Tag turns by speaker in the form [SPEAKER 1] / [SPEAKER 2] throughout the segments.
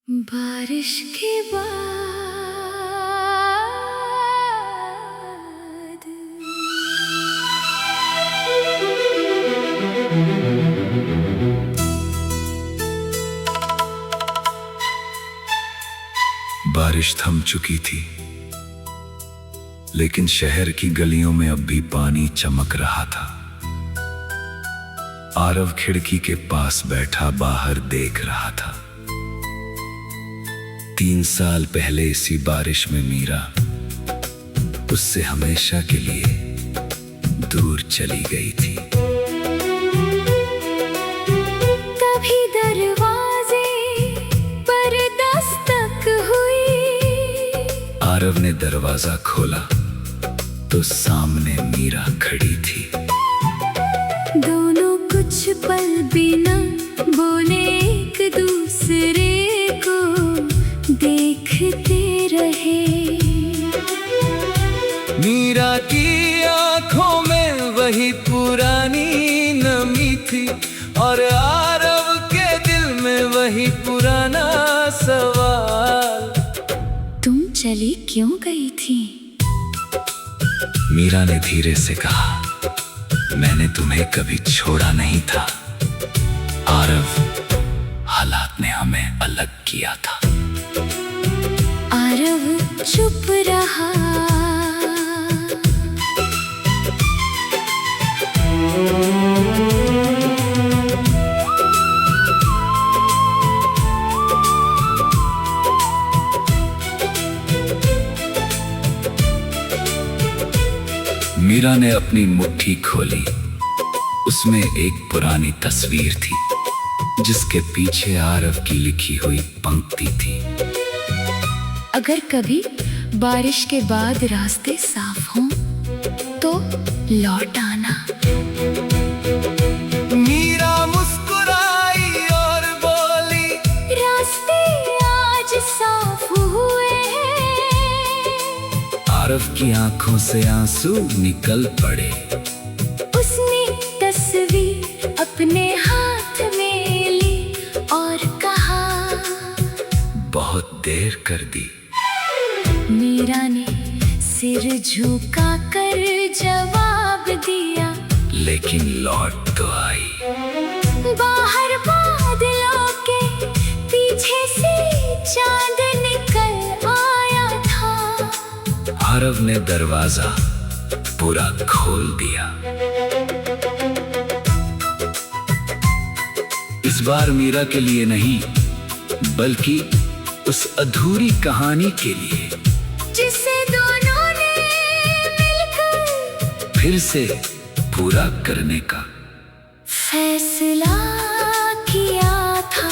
[SPEAKER 1] बारिश के बाद
[SPEAKER 2] बारिश थम चुकी थी, लेकिन शहर की गलियों में अब भी पानी चमक रहा था। आरव खिड़की के पास बैठा बाहर देख रहा था। 3 साल पहले इसी बारिश में मीरा उससे हमेशा के लिए दूर चली गई थी।
[SPEAKER 1] कभी दरवाजे पर दस्तक हुई।
[SPEAKER 2] आरव ने दरवाजा खोला तो सामने मीरा खड़ी थी।
[SPEAKER 1] दोनों कुछ पल बिना बोले एक दूसरे को देखते रहे।
[SPEAKER 2] मीरा की आंखों में वही पुरानी नमी थी और आरव के दिल में वही पुराना सवाल।
[SPEAKER 1] तुम चली क्यों गई थी?
[SPEAKER 2] मीरा ने धीरे से कहा, मैंने तुम्हें कभी छोड़ा नहीं था आरव, हालात ने हमें अलग किया था।
[SPEAKER 1] आरव चुप रहा।
[SPEAKER 2] मीरा ने अपनी मुट्ठी खोली। उसमें एक पुरानी तस्वीर थी जिसके पीछे आरव की लिखी हुई पंक्ति थी।
[SPEAKER 1] अगर कभी बारिश के बाद रास्ते साफ हों तो लौट आना।
[SPEAKER 2] मीरा मुस्कुराई और बोली,
[SPEAKER 1] रास्ते आज साफ हुए हैं।
[SPEAKER 2] आरव की आंखों से आंसू निकल पड़े।
[SPEAKER 1] उसने तस्वीर अपने हाथ में ली और कहा,
[SPEAKER 2] बहुत देर कर दी।
[SPEAKER 1] मीरा ने सिर झुका कर जवाब दिया,
[SPEAKER 2] लेकिन लौट तो आई।
[SPEAKER 1] बाहर बादलों के पीछे से चांद निकल आया था।
[SPEAKER 2] आरव ने दरवाजा पूरा खोल दिया। इस बार मीरा के लिए नहीं, बल्कि उस अधूरी कहानी के लिए
[SPEAKER 1] जिसे दोनों ने मिलकर
[SPEAKER 2] फिर से पूरा करने का
[SPEAKER 1] फैसला किया था।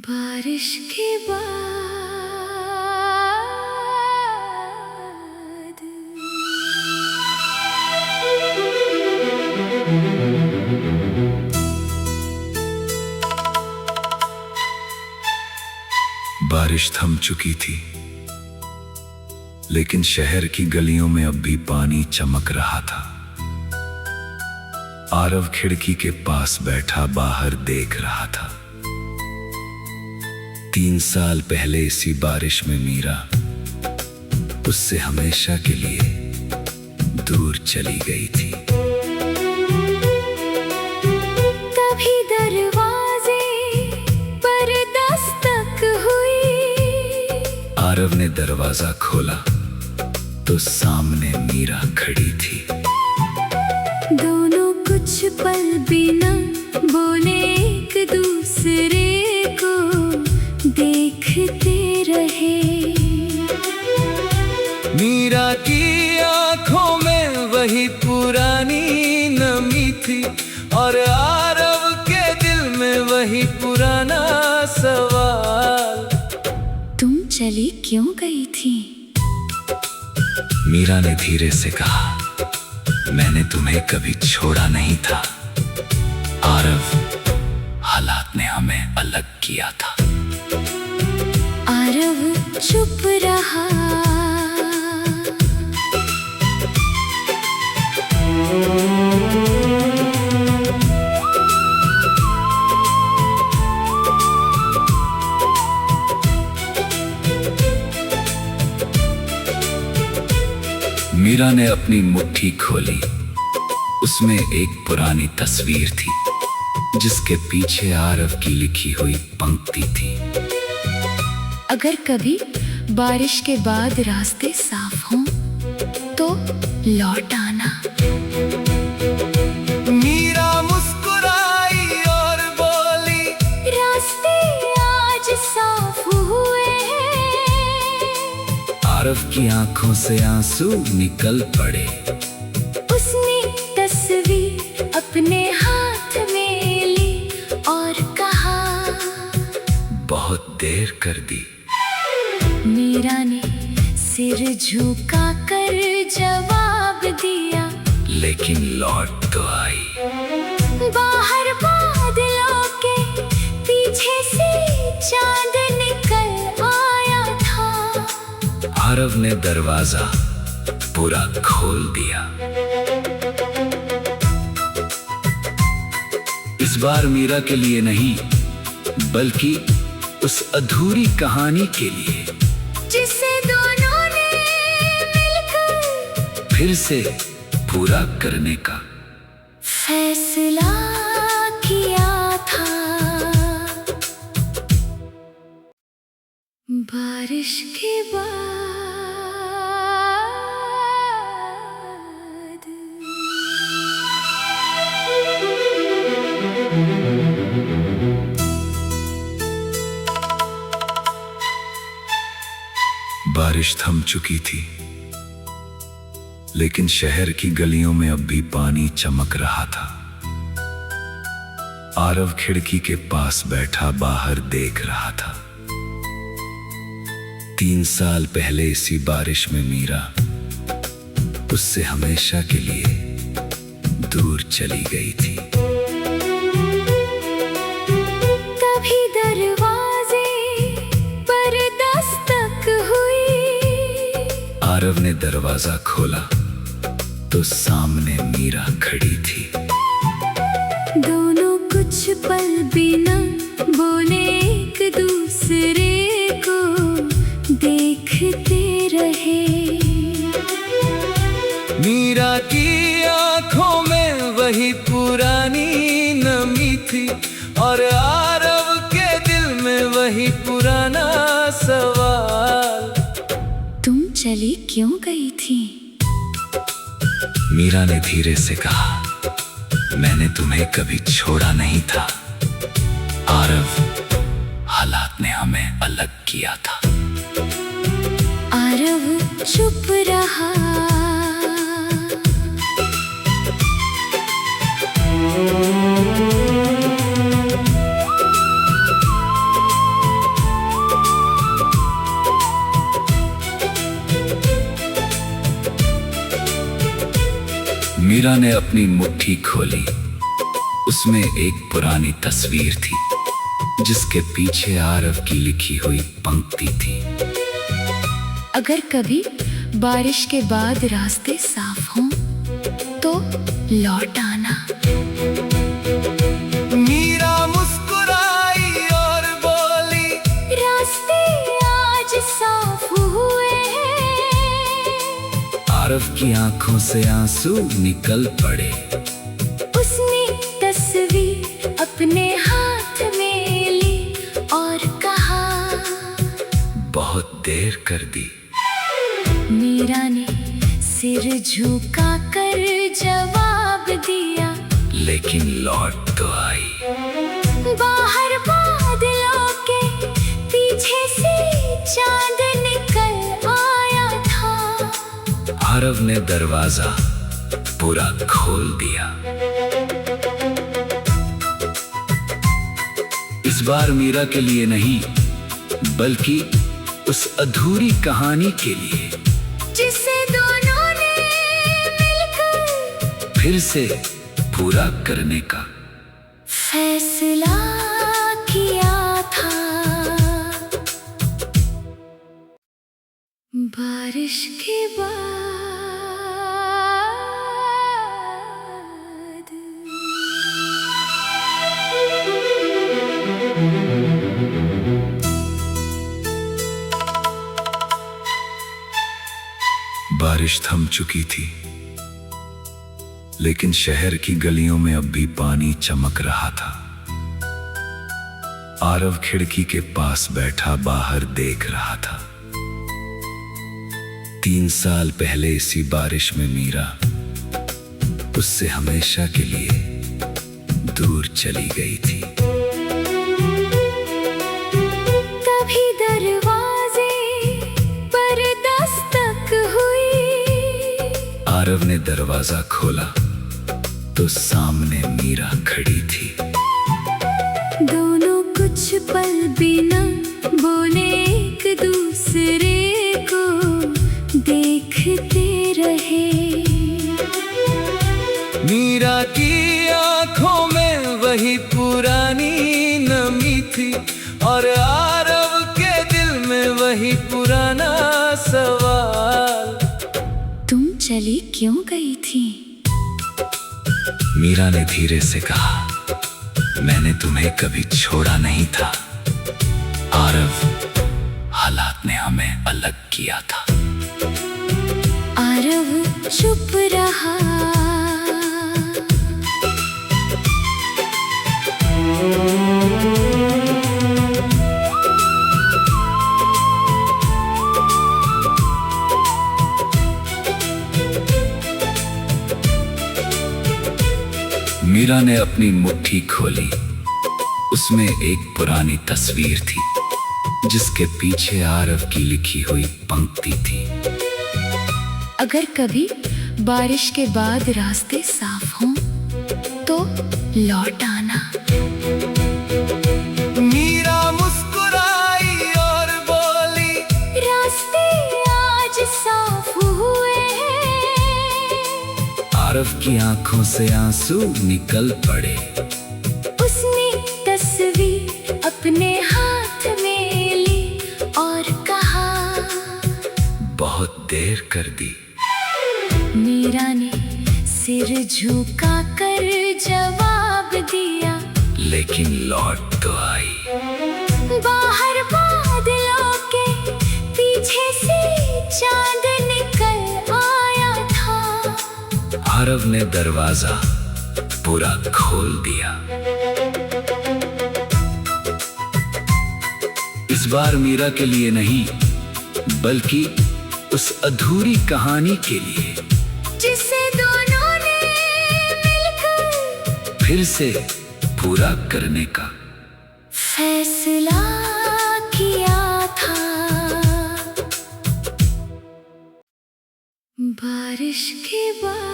[SPEAKER 1] बारिश के बाद
[SPEAKER 2] बारिश थम चुकी थी, लेकिन शहर की गलियों में अब भी पानी चमक रहा था। आरव खिड़की के पास बैठा बाहर देख रहा था। 3 साल पहले इसी बारिश में मीरा उससे हमेशा के लिए दूर चली गई थी।
[SPEAKER 1] कभी दरवाजे पर दस्तक हुई।
[SPEAKER 2] आरव ने दरवाजा खोला तो सामने मीरा खड़ी थी।
[SPEAKER 1] दोनों कुछ पल बिना बोले एक दूसरे को देखते रहे।
[SPEAKER 2] मीरा की आंखों में वही पुरानी नमी थी और आरव के दिल में वही पुराना सवाल।
[SPEAKER 1] तुम चली क्यों गई थी?
[SPEAKER 2] मीरा ने धीरे से कहा, मैंने तुम्हें कभी छोड़ा नहीं था आरव, हालात ने हमें अलग किया था।
[SPEAKER 1] आरव चुप रहा।
[SPEAKER 2] मीरा ने अपनी मुट्ठी खोली। उसमें एक पुरानी तस्वीर थी जिसके पीछे आरव की लिखी हुई पंक्ति थी।
[SPEAKER 1] अगर कभी बारिश के बाद रास्ते साफ हों तो लौट आना।
[SPEAKER 2] मीरा मुस्कुराई और बोली,
[SPEAKER 1] रास्ते आज साफ हुए हैं।
[SPEAKER 2] आरव की आंखों से आंसू निकल पड़े।
[SPEAKER 1] उसने तस्वीर अपने हाथ में ली और कहा,
[SPEAKER 2] बहुत देर कर दी।
[SPEAKER 1] मीरा ने सिर झुका कर जवाब दिया,
[SPEAKER 2] लेकिन लौट तो आई।
[SPEAKER 1] बाहर बादलों के पीछे से चांद निकल आया था।
[SPEAKER 2] आरव ने दरवाजा पूरा खोल दिया। इस बार मीरा के लिए नहीं, बल्कि उस अधूरी कहानी के लिए
[SPEAKER 1] जिसे दोनों ने मिलकर
[SPEAKER 2] फिर से पूरा करने का
[SPEAKER 1] फैसला किया था। बारिश के बाद
[SPEAKER 2] बारिश थम चुकी थी, लेकिन शहर की गलियों में अब भी पानी चमक रहा था। आरव खिड़की के पास बैठा बाहर देख रहा था। 3 साल पहले इसी बारिश में मीरा उससे हमेशा के लिए दूर चली गई थी।
[SPEAKER 1] कभी दरवाजे पर दस्तक हुई।
[SPEAKER 2] आरव ने दरवाजा खोला तो सामने मीरा खड़ी थी।
[SPEAKER 1] दोनों कुछ पल बिना बोले एक दूसरे को देखते रहे।
[SPEAKER 2] मीरा की आंखों में वही पुरानी नमी थी और आरव के दिल में वही पुराना सवाल।
[SPEAKER 1] तुम चली क्यों गई थी?
[SPEAKER 2] मीरा ने धीरे से कहा, मैंने तुम्हें कभी छोड़ा नहीं था आरव, हालात ने हमें अलग किया था।
[SPEAKER 1] आरव चुप रहा।
[SPEAKER 2] मीरा ने अपनी मुट्ठी खोली। उसमें एक पुरानी तस्वीर थी जिसके पीछे आरव की लिखी हुई पंक्ति थी।
[SPEAKER 1] अगर कभी बारिश के बाद रास्ते साफ हों तो लौट आना।
[SPEAKER 2] मीरा मुस्कुराई और बोली,
[SPEAKER 1] रास्ते आज साफ हुए हैं।
[SPEAKER 2] आरव की आंखों से आंसू निकल पड़े।
[SPEAKER 1] उसने तस्वीर अपने हाथ में ली और कहा,
[SPEAKER 2] बहुत देर कर दी।
[SPEAKER 1] मीरा ने सिर झुका कर जवाब दिया,
[SPEAKER 2] लेकिन लौट तो आई।
[SPEAKER 1] बाहर बादलों के पीछे से चांद निकल आया था।
[SPEAKER 2] आरव ने दरवाजा पूरा खोल दिया। इस बार मीरा के लिए नहीं, बल्कि उस अधूरी कहानी के लिए
[SPEAKER 1] जिसे दोनों ने मिलकर
[SPEAKER 2] फिर से पूरा करने का
[SPEAKER 1] फैसला किया था। बारिश के बाद
[SPEAKER 2] बारिश थम चुकी थी, लेकिन शहर की गलियों में अब भी पानी चमक रहा था। आरव खिड़की के पास बैठा बाहर देख रहा था। 3 साल पहले इसी बारिश में मीरा उससे हमेशा के लिए दूर चली गई थी।
[SPEAKER 1] कभी दरवाजे पर दस्तक हुई।
[SPEAKER 2] आरव ने दरवाजा खोला तो सामने मीरा खड़ी थी।
[SPEAKER 1] दोनों कुछ पल बिना बोले एक दूसरे को देखते रहे।
[SPEAKER 2] मीरा की आंखों में वही पुरानी नमी थी और आरव के दिल में वही पुराना सवाल।
[SPEAKER 1] तुम चली क्यों गई थी?
[SPEAKER 2] मीरा ने धीरे से कहा, मैंने तुम्हें कभी छोड़ा नहीं था आरव, हालात ने हमें अलग किया था।
[SPEAKER 1] आरव चुप रहा।
[SPEAKER 2] मीरा ने अपनी मुट्ठी खोली। उसमें एक पुरानी तस्वीर थी जिसके पीछे आरव की लिखी हुई पंक्ति थी।
[SPEAKER 1] अगर कभी बारिश के बाद रास्ते साफ हों तो लौट आना।
[SPEAKER 2] मीरा मुस्कुराई और बोली,
[SPEAKER 1] रास्ते आज साफ हुए हैं।
[SPEAKER 2] आरव की आंखों से आंसू निकल पड़े।
[SPEAKER 1] उसने तस्वीर अपने हाथ में ली और कहा,
[SPEAKER 2] बहुत देर कर दी।
[SPEAKER 1] मीरा ने सिर झुका कर जवाब दिया,
[SPEAKER 2] लेकिन लौट तो आई।
[SPEAKER 1] बाहर बादलों के पीछे से चांद निकल आया था।
[SPEAKER 2] आरव ने दरवाजा पूरा खोल दिया। इस बार मीरा के लिए नहीं, बल्कि उस अधूरी कहानी के लिए
[SPEAKER 1] जिसे दोनों ने मिलकर
[SPEAKER 2] फिर से पूरा करने का
[SPEAKER 1] फैसला किया था। बारिश के बाद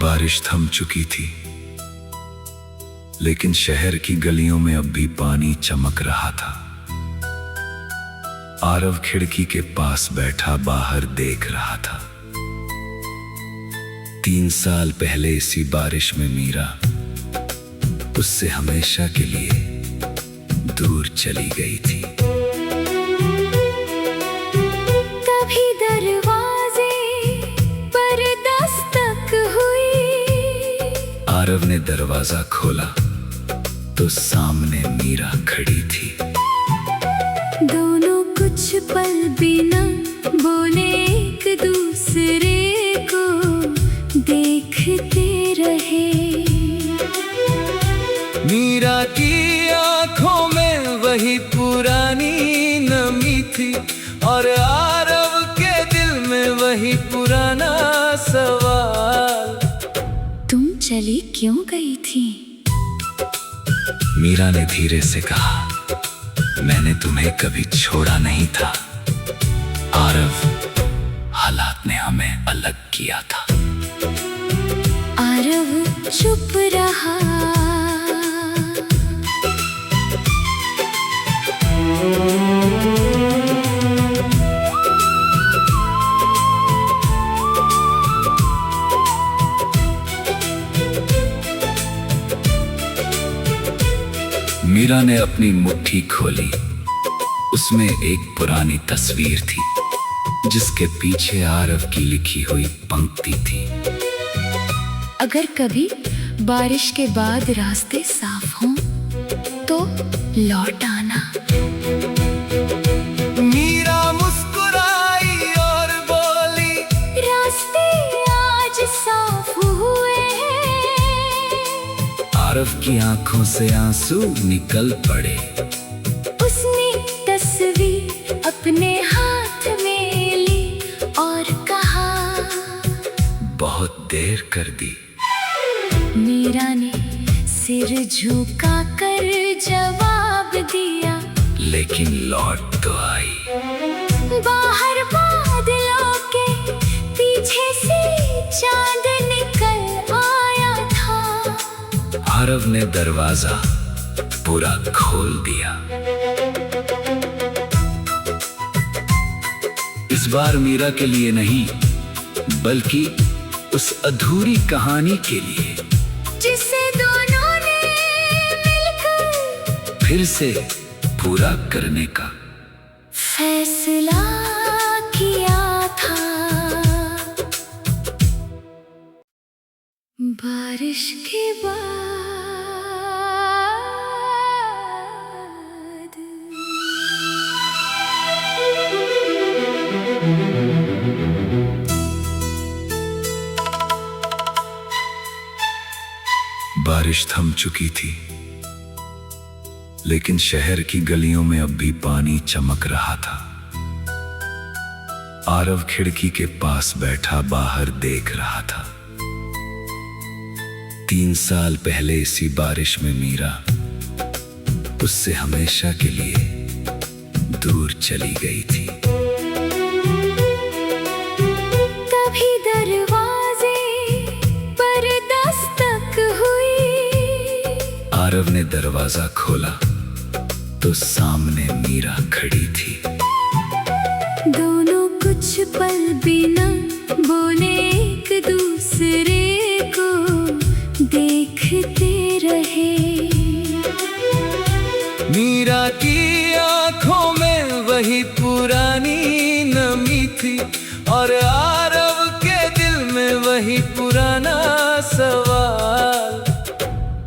[SPEAKER 2] बारिश थम चुकी थी, लेकिन शहर की गलियों में अब भी पानी चमक रहा था। आरव खिड़की के पास बैठा बाहर देख रहा था। 3 साल पहले इसी बारिश में मीरा उससे हमेशा के लिए दूर चली गई थी।
[SPEAKER 1] कभी दरवाजे पर दस्तक हुई।
[SPEAKER 2] आरव ने दरवाजा खोला तो सामने मीरा खड़ी थी।
[SPEAKER 1] दोनों कुछ पल बिना बोले एक दूसरे को देखते रहे।
[SPEAKER 2] मीरा की आंखों में वही पुरानी नमी थी और आरव के दिल में वही पुराना सवाल।
[SPEAKER 1] तुम चली क्यों गई थी?
[SPEAKER 2] मीरा ने धीरे से कहा, मैंने तुम्हें कभी छोड़ा नहीं था आरव, हालात ने हमें अलग किया था।
[SPEAKER 1] आरव चुप रहा।
[SPEAKER 2] मीरा ने अपनी मुट्ठी खोली। उसमें एक पुरानी तस्वीर थी जिसके पीछे आरव की लिखी हुई पंक्ति थी।
[SPEAKER 1] अगर कभी बारिश के बाद रास्ते साफ हों तो लौट आना।
[SPEAKER 2] मीरा मुस्कुराई और बोली,
[SPEAKER 1] रास्ते आज साफ हुए हैं।
[SPEAKER 2] आरव की आंखों से आंसू निकल पड़े।
[SPEAKER 1] उसने तस्वीर अपने हाथ में ली और कहा,
[SPEAKER 2] बहुत देर कर दी।
[SPEAKER 1] मीरा ने सिर झुका कर जवाब दिया,
[SPEAKER 2] लेकिन लौट तो आई।
[SPEAKER 1] बाहर बादलों के पीछे से चांद निकल आया था।
[SPEAKER 2] आरव ने दरवाजा पूरा खोल दिया। इस बार मीरा के लिए नहीं, बल्कि उस अधूरी कहानी के लिए
[SPEAKER 1] जिसे दोनों ने मिलकर
[SPEAKER 2] फिर से पूरा करने का
[SPEAKER 1] फैसला किया था। बारिश के बाद
[SPEAKER 2] बारिश थम चुकी थी, लेकिन शहर की गलियों में अब भी पानी चमक रहा था। आरव खिड़की के पास बैठा बाहर देख रहा था। 3 साल पहले इसी बारिश में मीरा उससे हमेशा के लिए दूर चली गई थी।
[SPEAKER 1] तभी दरवाजे पर दस्तक हुई।
[SPEAKER 2] आरव ने दरवाजा खोला तो सामने मीरा खड़ी थी।
[SPEAKER 1] दोनों कुछ पल बिना बोले एक दूसरे को देखते रहे।
[SPEAKER 2] मीरा की आंखों में वही पुरानी नमी थी और आरव के दिल में वही पुराना सवाल।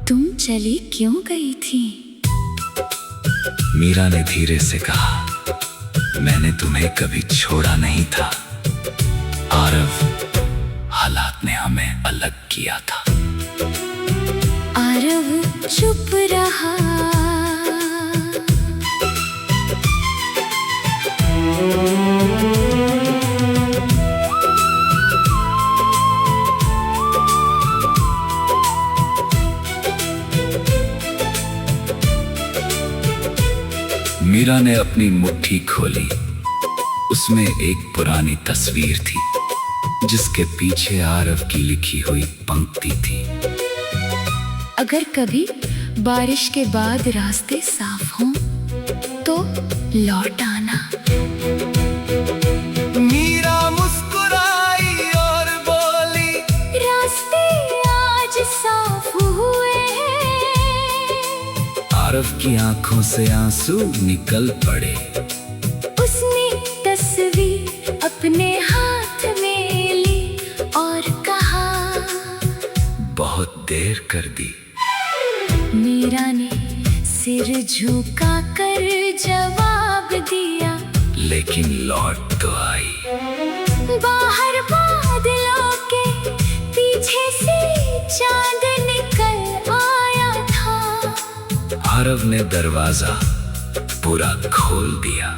[SPEAKER 1] तुम चली क्यों गई थी?
[SPEAKER 2] मीरा ने धीरे से कहा, मैंने तुम्हें कभी छोड़ा नहीं था आरव, हालात ने हमें अलग किया था।
[SPEAKER 1] आरव चुप रहा।
[SPEAKER 2] मीरा ने अपनी मुट्ठी खोली। उसमें एक पुरानी तस्वीर थी, जिसके पीछे आरव की लिखी हुई पंक्ति थी।
[SPEAKER 1] अगर कभी बारिश के बाद रास्ते साफ हों तो लौट आना।
[SPEAKER 2] मीरा मुस्कुराई और बोली,
[SPEAKER 1] रास्ते आज साफ हुए हैं।
[SPEAKER 2] आरव की आंखों से आंसू निकल पड़े।
[SPEAKER 1] उसने तस्वीर अपने हाथ में ली और कहा,
[SPEAKER 2] बहुत देर कर दी।
[SPEAKER 1] मीरा ने सिर झुका कर जवाब दिया,
[SPEAKER 2] लेकिन लौट तो आई।
[SPEAKER 1] बाहर बादलों के पीछे से चांद निकल आया था।
[SPEAKER 2] आरव ने दरवाजा पूरा खोल दिया।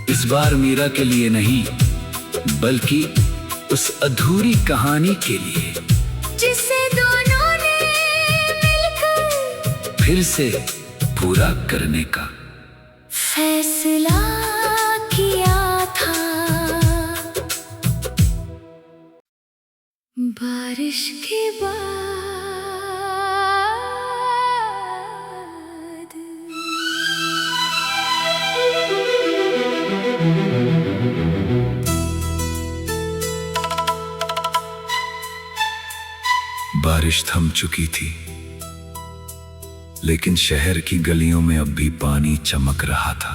[SPEAKER 2] इस बार मीरा के लिए नहीं, बल्कि उस अधूरी कहानी के लिए
[SPEAKER 1] जिसे दोनों ने मिलकर
[SPEAKER 2] फिर से पूरा करने का
[SPEAKER 1] फैसला किया था। बारिश के बाद
[SPEAKER 2] बारिश थम चुकी थी, लेकिन शहर की गलियों में अब भी पानी चमक रहा था।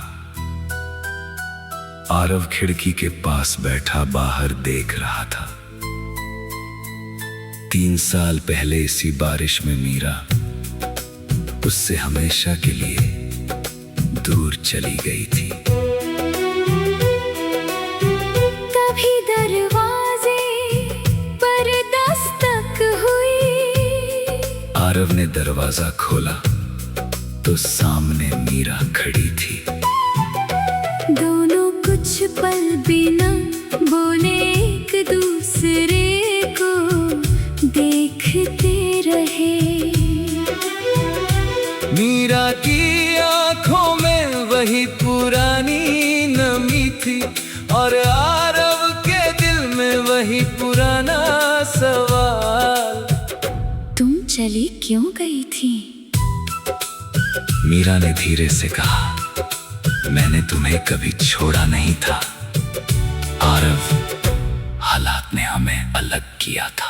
[SPEAKER 2] आरव खिड़की के पास बैठा बाहर देख रहा था। 3 साल पहले इसी बारिश में मीरा उससे हमेशा के लिए दूर चली गई थी।
[SPEAKER 1] कभी दरवाजे पर दस्तक हुई।
[SPEAKER 2] आरव ने दरवाजा खोला तो सामने मीरा खड़ी थी।
[SPEAKER 1] दोनों कुछ पल बिना बोले एक दूसरे को देखते रहे।
[SPEAKER 2] मीरा की आंखों में वही पुरानी नमी थी और आरव के दिल में वही पुराना सवाल।
[SPEAKER 1] तुम चली क्यों गई थी?
[SPEAKER 2] मीरा ने धीरे से कहा, मैंने तुम्हें कभी छोड़ा नहीं था आरव, हालात ने हमें अलग किया था।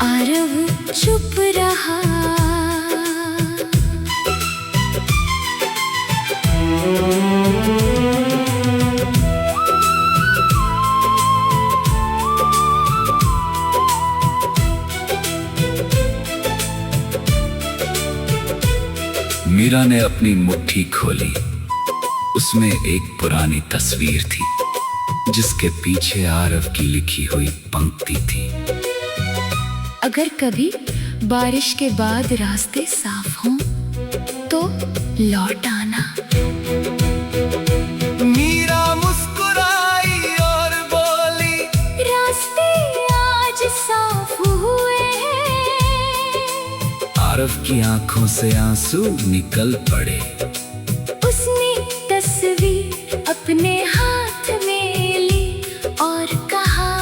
[SPEAKER 1] आरव चुप रहा।
[SPEAKER 2] मीरा ने अपनी मुट्ठी खोली। उसमें एक पुरानी तस्वीर थी जिसके पीछे आरव की लिखी हुई पंक्ति थी।
[SPEAKER 1] अगर कभी बारिश के बाद रास्ते साफ हों तो लौट आना।
[SPEAKER 2] मीरा मुस्कुराई और बोली,
[SPEAKER 1] रास्ते आज साफ हुए हैं।
[SPEAKER 2] आरव की आंखों से आंसू निकल पड़े।
[SPEAKER 1] उसने तस्वीर अपने हाथ में ली और कहा,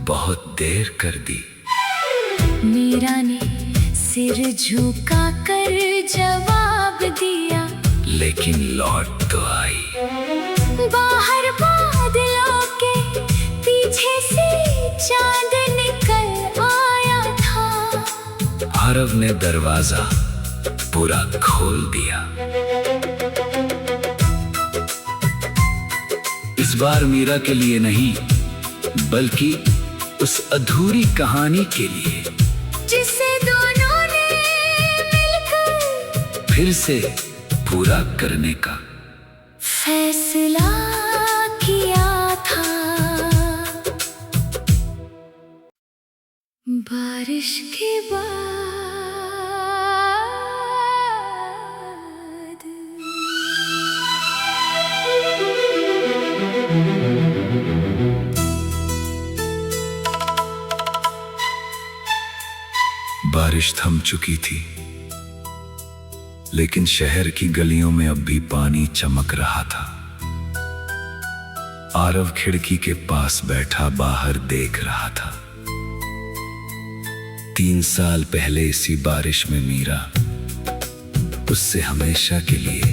[SPEAKER 2] बहुत देर कर दी।
[SPEAKER 1] मीरा ने सिर झुका कर जवाब दिया,
[SPEAKER 2] लेकिन लौट तो आई।
[SPEAKER 1] बाहर बादलों के पीछे से चांद निकल आया था।
[SPEAKER 2] आरव ने दरवाजा पूरा खोल दिया। इस बार मीरा के लिए नहीं, बल्कि उस अधूरी कहानी के लिए
[SPEAKER 1] जिसे दोनों ने मिलकर
[SPEAKER 2] फिर से पूरा करने का
[SPEAKER 1] फैसला किया था। बारिश के बाद
[SPEAKER 2] बारिश थम चुकी थी, लेकिन शहर की गलियों में अब भी पानी चमक रहा था। आरव खिड़की के पास बैठा बाहर देख रहा था। 3 साल पहले इसी बारिश में मीरा उससे हमेशा के लिए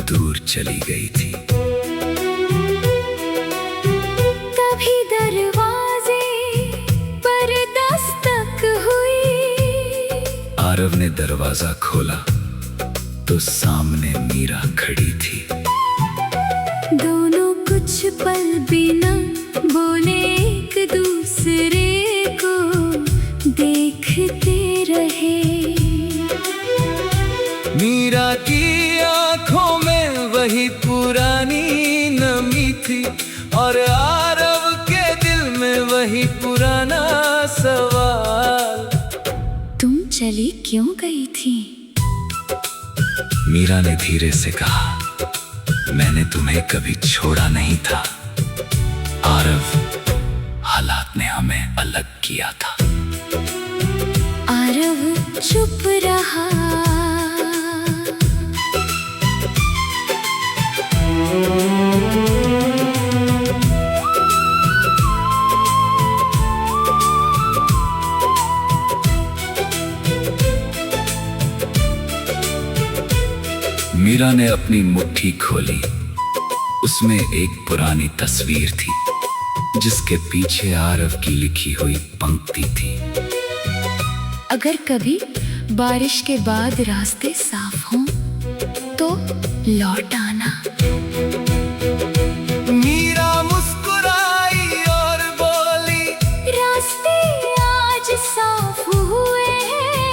[SPEAKER 2] दूर चली गई थी।
[SPEAKER 1] कभी दरवाजे पर दस्तक हुई।
[SPEAKER 2] आरव ने दरवाजा खोला तो सामने मीरा खड़ी थी।
[SPEAKER 1] दोनों कुछ पल बिना बोले एक दूसरे को देखते रहे।
[SPEAKER 2] मीरा की आंखों में वही पुरानी नमी थी और आरव के दिल में वही पुराना सवाल।
[SPEAKER 1] तुम चली क्यों गई थी?
[SPEAKER 2] मीरा ने धीरे से कहा, मैंने तुम्हें कभी छोड़ा नहीं था आरव, हालात ने हमें अलग किया था।
[SPEAKER 1] आरव चुप रहा।
[SPEAKER 2] मीरा ने अपनी मुट्ठी खोली। उसमें एक पुरानी तस्वीर थी जिसके पीछे आरव की लिखी हुई पंक्ति थी।
[SPEAKER 1] अगर कभी बारिश के बाद रास्ते साफ हों तो लौट आना।
[SPEAKER 2] मीरा मुस्कुराई और बोली,
[SPEAKER 1] रास्ते आज साफ हुए हैं।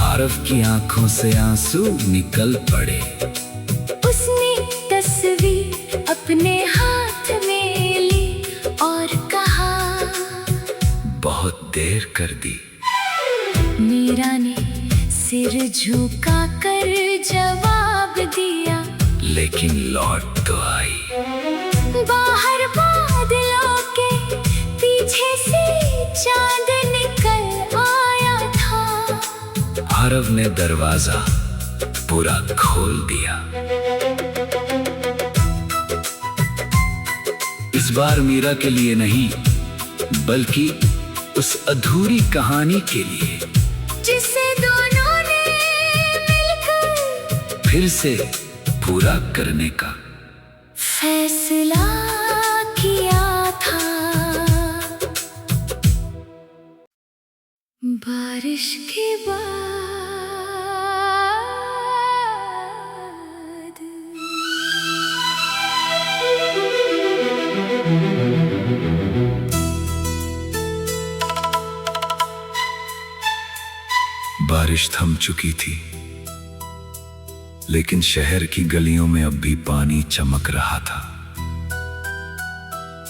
[SPEAKER 2] आरव की आंखों से आंसू निकल पड़े।
[SPEAKER 1] उसने तस्वीर अपने हाथ में ली और कहा,
[SPEAKER 2] बहुत देर कर दी।
[SPEAKER 1] मीरा ने सिर झुका कर जवाब दिया,
[SPEAKER 2] लेकिन लौट तो आई।
[SPEAKER 1] बाहर बादलों के पीछे से चांद निकल आया था।
[SPEAKER 2] आरव ने दरवाजा पूरा खोल दिया। इस बार मीरा के लिए नहीं, बल्कि उस अधूरी कहानी के लिए,
[SPEAKER 1] जिसे दोनों ने मिलकर
[SPEAKER 2] फिर से पूरा करने का
[SPEAKER 1] फैसला किया था। बारिश के बाद
[SPEAKER 2] बारिश थम चुकी थी, लेकिन शहर की गलियों में अब भी पानी चमक रहा था।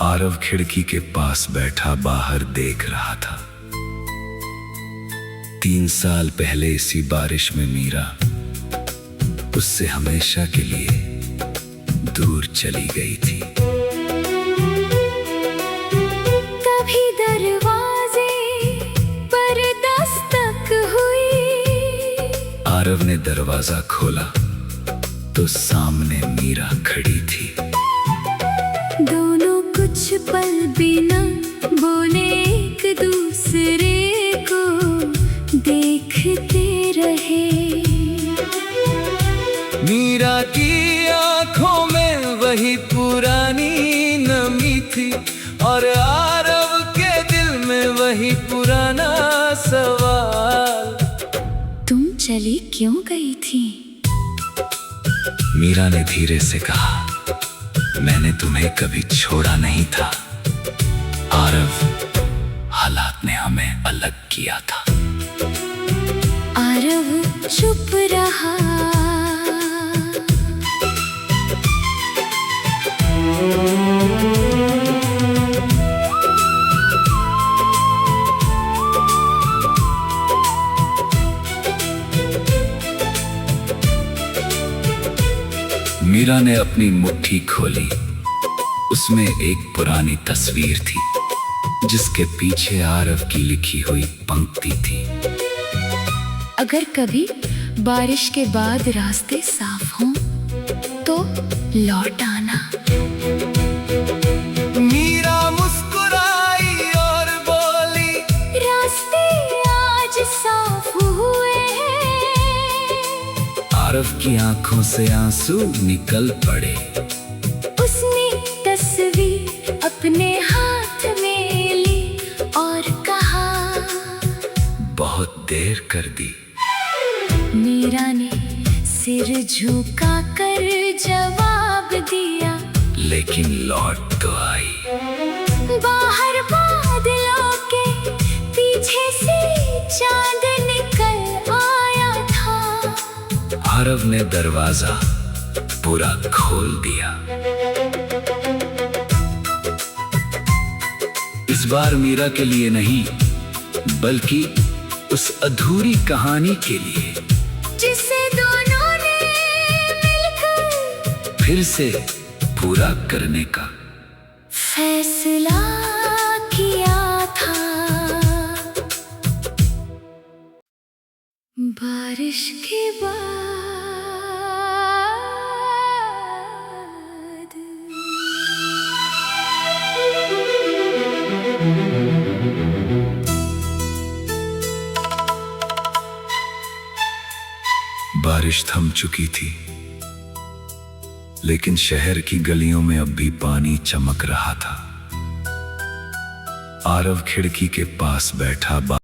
[SPEAKER 2] आरव खिड़की के पास बैठा बाहर देख रहा था। 3 साल पहले इसी बारिश में मीरा उससे हमेशा के लिए दूर चली गई थी।
[SPEAKER 1] कभी दरवाजे पर दस्तक हुई।
[SPEAKER 2] आरव ने दरवाजा खोला तो सामने मीरा खड़ी थी।
[SPEAKER 1] दोनों कुछ पल बिना बोले एक दूसरे को देखते रहे।
[SPEAKER 2] मीरा की आंखों में वही पुरानी नमी थी और आरव के दिल में वही पुराना सवाल।
[SPEAKER 1] तुम चली क्यों गई थी?
[SPEAKER 2] मीरा ने धीरे से कहा, मैंने तुम्हें कभी छोड़ा नहीं था आरव, हालात ने हमें अलग किया था।
[SPEAKER 1] आरव चुप रहा।
[SPEAKER 2] मीरा ने अपनी मुट्ठी खोली। उसमें एक पुरानी तस्वीर थी, जिसके पीछे आरव की लिखी हुई पंक्ति थी।
[SPEAKER 1] अगर कभी बारिश के बाद रास्ते साफ हों तो लौट आना।
[SPEAKER 2] मीरा मुस्कुराई और बोली,
[SPEAKER 1] रास्ते आज साफ हुए हैं।
[SPEAKER 2] आरव की आंखों से आंसू निकल पड़े।
[SPEAKER 1] उसने तस्वीर अपने हाथ में ली और कहा,
[SPEAKER 2] बहुत देर कर दी।
[SPEAKER 1] मीरा ने सिर झुका कर जवाब दिया,
[SPEAKER 2] लेकिन लौट तो आई।
[SPEAKER 1] बाहर बादलों के पीछे से चांद निकल आया था।
[SPEAKER 2] आरव ने दरवाजा पूरा खोल दिया। इस बार मीरा के लिए नहीं, बल्कि उस अधूरी कहानी के लिए,
[SPEAKER 1] जिसे दोनों ने मिलकर
[SPEAKER 2] फिर से पूरा करने का
[SPEAKER 1] फैसला किया था। बारिश के बाद
[SPEAKER 2] बारिश थम चुकी थी, लेकिन शहर की गलियों में अब भी पानी चमक रहा था। आरव खिड़की के पास बैठा